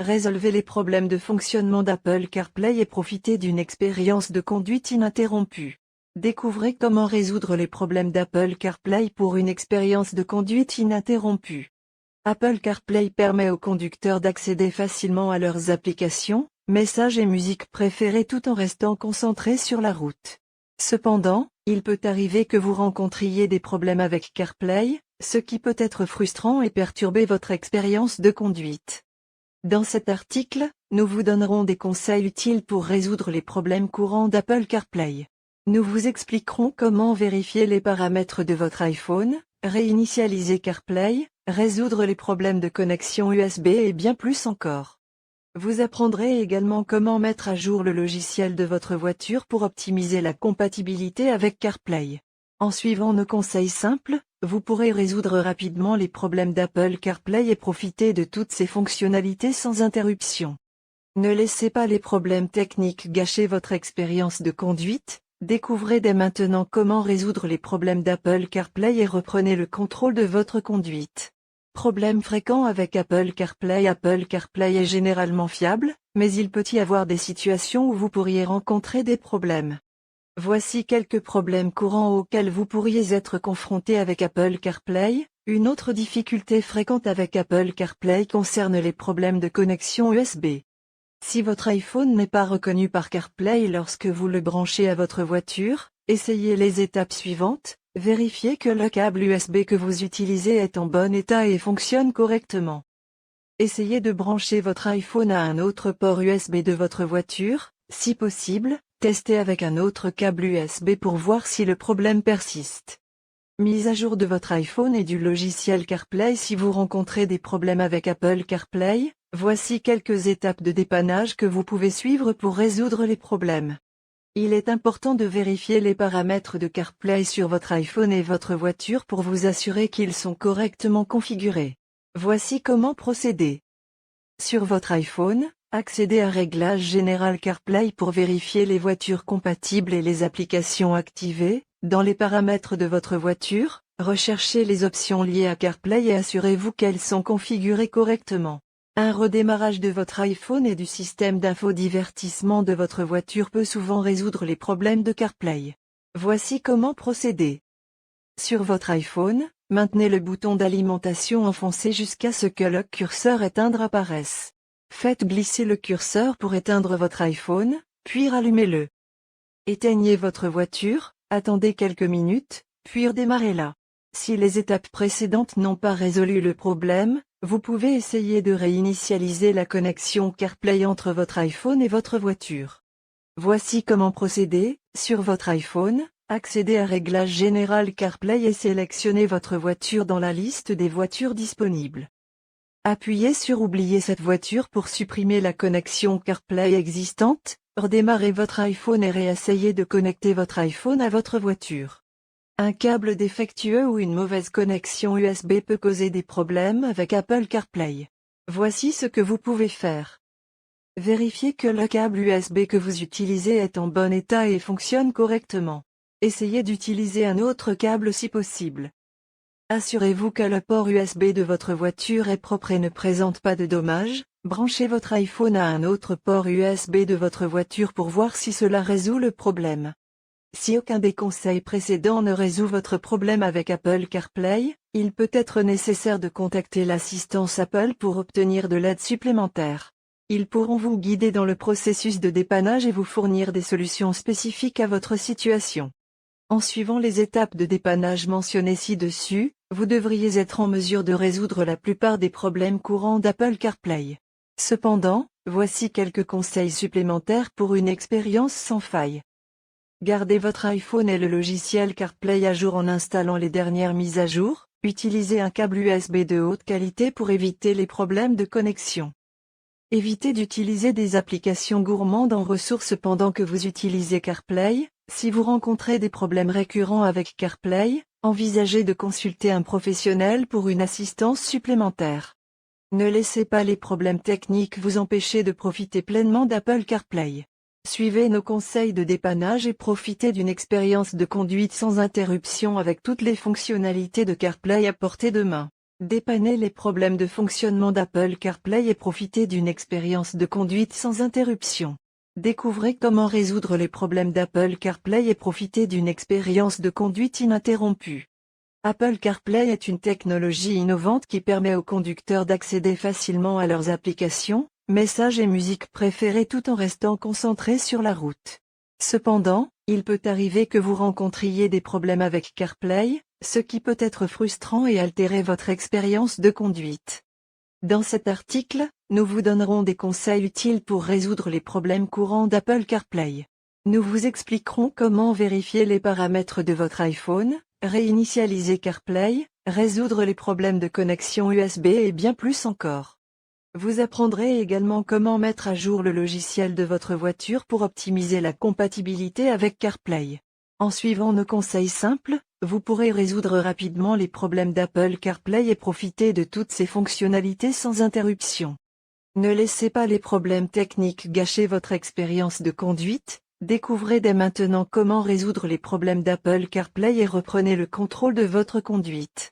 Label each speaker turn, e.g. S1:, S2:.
S1: résolvez les problèmes de fonctionnement d'Apple CarPlay et profitez d'une expérience de conduite ininterrompue. Découvrez comment résoudre les problèmes d'Apple CarPlay pour une expérience de conduite ininterrompue. Apple CarPlay permet aux conducteurs d'accéder facilement à leurs applications, messages et musique préférées tout en restant concentrés sur la route. Cependant, il peut arriver que vous rencontriez des problèmes avec CarPlay, ce qui peut être frustrant et perturber votre expérience de conduite. Dans cet article, nous vous donnerons des conseils utiles pour résoudre les problèmes courants d'Apple CarPlay. Nous vous expliquerons comment vérifier les paramètres de votre iPhone, réinitialiser CarPlay, résoudre les problèmes de connexion USB et bien plus encore. Vous apprendrez également comment mettre à jour le logiciel de votre voiture pour optimiser la compatibilité avec CarPlay. En suivant nos conseils simples, vous pourrez résoudre rapidement les problèmes d'Apple CarPlay et profiter de toutes ses fonctionnalités sans interruption. Ne laissez pas les problèmes techniques gâcher votre expérience de conduite, découvrez dès maintenant comment résoudre les problèmes d'Apple CarPlay et reprenez le contrôle de votre conduite. Problème fréquent avec Apple CarPlay. Apple CarPlay est généralement fiable, mais il peut y avoir des situations où vous pourriez rencontrer des problèmes. Voici quelques problèmes courants auxquels vous pourriez être confronté avec Apple CarPlay. Une autre difficulté fréquente avec Apple CarPlay concerne les problèmes de connexion USB. Si votre iPhone n'est pas reconnu par CarPlay lorsque vous le branchez à votre voiture, essayez les étapes suivantes. Vérifiez que le câble USB que vous utilisez est en bon état et fonctionne correctement. Essayez de brancher votre iPhone à un autre port USB de votre voiture, si possible, testez avec un autre câble USB pour voir si le problème persiste. Mise à jour de votre iPhone et du logiciel CarPlay. Si vous rencontrez des problèmes avec Apple CarPlay, voici quelques étapes de dépannage que vous pouvez suivre pour résoudre les problèmes. Il est important de vérifier les paramètres de CarPlay sur votre iPhone et votre voiture pour vous assurer qu'ils sont correctement configurés. Voici comment procéder. Sur votre iPhone, accédez à Réglages général CarPlay pour vérifier les voitures compatibles et les applications activées. Dans les paramètres de votre voiture, recherchez les options liées à CarPlay et assurez-vous qu'elles sont configurées correctement. Un redémarrage de votre iPhone et du système d'infodivertissement de votre voiture peut souvent résoudre les problèmes de CarPlay. Voici comment procéder. Sur votre iPhone, maintenez le bouton d'alimentation enfoncé jusqu'à ce que le curseur éteindre apparaisse. Faites glisser le curseur pour éteindre votre iPhone, puis rallumez-le. Éteignez votre voiture, attendez quelques minutes, puis redémarrez-la. Si les étapes précédentes n'ont pas résolu le problème, vous pouvez essayer de réinitialiser la connexion CarPlay entre votre iPhone et votre voiture. Voici comment procéder. Sur votre iPhone, accédez à Réglages général CarPlay et sélectionnez votre voiture dans la liste des voitures disponibles. Appuyez sur Oublier cette voiture pour supprimer la connexion CarPlay existante, redémarrez votre iPhone et réessayez de connecter votre iPhone à votre voiture. Un câble défectueux ou une mauvaise connexion USB peut causer des problèmes avec Apple CarPlay. Voici ce que vous pouvez faire. Vérifiez que le câble USB que vous utilisez est en bon état et fonctionne correctement. Essayez d'utiliser un autre câble si possible. Assurez-vous que le port USB de votre voiture est propre et ne présente pas de dommages. Branchez votre iPhone à un autre port USB de votre voiture pour voir si cela résout le problème. Si aucun des conseils précédents ne résout votre problème avec Apple CarPlay, il peut être nécessaire de contacter l'assistance Apple pour obtenir de l'aide supplémentaire. Ils pourront vous guider dans le processus de dépannage et vous fournir des solutions spécifiques à votre situation. En suivant les étapes de dépannage mentionnées ci-dessus, vous devriez être en mesure de résoudre la plupart des problèmes courants d'Apple CarPlay. Cependant, voici quelques conseils supplémentaires pour une expérience sans faille. Gardez votre iPhone et le logiciel CarPlay à jour en installant les dernières mises à jour. Utilisez un câble USB de haute qualité pour éviter les problèmes de connexion. Évitez d'utiliser des applications gourmandes en ressources pendant que vous utilisez CarPlay. Si vous rencontrez des problèmes récurrents avec CarPlay, envisagez de consulter un professionnel pour une assistance supplémentaire. Ne laissez pas les problèmes techniques vous empêcher de profiter pleinement d'Apple CarPlay. Suivez nos conseils de dépannage et profitez d'une expérience de conduite sans interruption avec toutes les fonctionnalités de CarPlay à portée de main. Dépannez les problèmes de fonctionnement d'Apple CarPlay et profitez d'une expérience de conduite sans interruption. Découvrez comment résoudre les problèmes d'Apple CarPlay et profitez d'une expérience de conduite ininterrompue. Apple CarPlay est une technologie innovante qui permet aux conducteurs d'accéder facilement à leurs applications, messages et musique préférées tout en restant concentrés sur la route. Cependant, il peut arriver que vous rencontriez des problèmes avec CarPlay, ce qui peut être frustrant et altérer votre expérience de conduite. Dans cet article, nous vous donnerons des conseils utiles pour résoudre les problèmes courants d'Apple CarPlay. Nous vous expliquerons comment vérifier les paramètres de votre iPhone, réinitialiser CarPlay, résoudre les problèmes de connexion USB et bien plus encore. Vous apprendrez également comment mettre à jour le logiciel de votre voiture pour optimiser la compatibilité avec CarPlay. En suivant nos conseils simples, vous pourrez résoudre rapidement les problèmes d'Apple CarPlay et profiter de toutes ses fonctionnalités sans interruption. Ne laissez pas les problèmes techniques gâcher votre expérience de conduite, découvrez dès maintenant comment résoudre les problèmes d'Apple CarPlay et reprenez le contrôle de votre conduite.